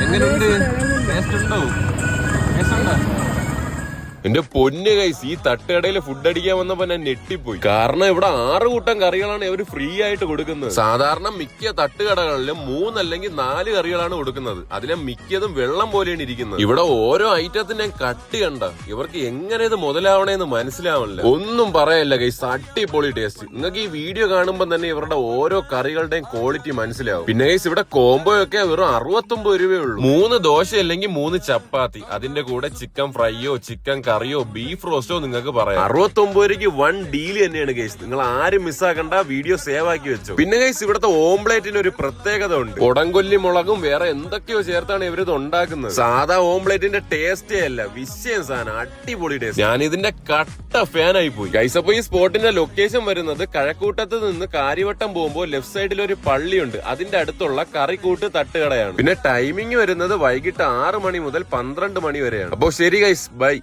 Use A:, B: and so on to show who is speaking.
A: എങ്ങനെയുണ്ട്? ടേസ്റ്റ് ഉണ്ടോ? എന്റെ പൊന്ന് ഗൈസ്, ഈ തട്ടുകടയിൽ ഫുഡ് അടിക്കാൻ വന്നപ്പോ ഞാൻ ഞെട്ടിപ്പോയി. കാരണം ഇവിടെ 6 കൂട്ടം കറികളാണ് ഇവര് ഫ്രീ ആയിട്ട് കൊടുക്കുന്നത്. സാധാരണ മിക്ക തട്ടുകടകളിലും 3 അല്ലെങ്കിൽ 4 കറികളാണ് കൊടുക്കുന്നത്. അതിലെ മിക്കതും വെള്ളം പോലെയാണ് ഇരിക്കുന്നത്. ഇവിടെ ഓരോ ഐറ്റത്തിന് ഞാൻ കട്ടി കണ്ട ഇവർക്ക് എങ്ങനെ ഇത് മുതലാവണേന്ന് മനസ്സിലാവണില്ല. ഒന്നും പറയല്ല ഗൈസ്, അടിപൊളി ടേസ്റ്റ്. നിങ്ങൾക്ക് ഈ വീഡിയോ കാണുമ്പോൾ തന്നെ ഇവരുടെ ഓരോ കറികളുടെയും ക്വാളിറ്റി മനസ്സിലാവും. പിന്നെ ഗൈസ് ഇവിടെ കോംബോ ഒക്കെ വെറും 69 രൂപയേ ഉള്ളൂ. 3 ദോശ അല്ലെങ്കിൽ 3 ചപ്പാത്തി, അതിന്റെ കൂടെ ചിക്കൻ ഫ്രൈയോ ചിക്കൻ കറിയോ ബീഫ് റോസ്റ്റോ നിങ്ങൾക്ക് പറയാം. 69 രൂപയ്ക്ക് 1 ഡീല് തന്നെയാണ് ഗൈസ്. നിങ്ങൾ ആരും മിസ്സാക്കണ്ട, വീഡിയോ സേവ് ആക്കി വെച്ചു. പിന്നെ ഗൈസ് ഇവിടുത്തെ ഓംപ്ലേറ്റിന് ഒരു പ്രത്യേകത ഉണ്ട്. കൊടംകൊല്ലി മുളകും വേറെ എന്തൊക്കെയോ ചേർത്താണ് ഇവരിത് ഉണ്ടാക്കുന്നത്. സാധാ ഓംപ്ലേറ്റിന്റെ ടേസ്റ്റേ അല്ല, വിഷയം സാധനം, അടിപൊളി ടേസ്റ്റ്. ഞാൻ ഇതിന്റെ കട്ട ഫാനായി പോയി ഗൈസ്. അപ്പൊ ഈ സ്പോട്ടിന്റെ ലൊക്കേഷൻ വരുന്നത് കഴക്കൂട്ടത്ത് നിന്ന് കാര്യവട്ടം പോകുമ്പോൾ ലെഫ്റ്റ് സൈഡിൽ ഒരു പള്ളിയുണ്ട്, അതിന്റെ അടുത്തുള്ള കറിക്കൂട്ട് തട്ടുകടയാണ്. പിന്നെ ടൈമിംഗ് വരുന്നത് വൈകിട്ട് 6 മണി മുതൽ 12 മണി വരെയാണ്. അപ്പൊ ശരി ഗൈസ്, ബൈ.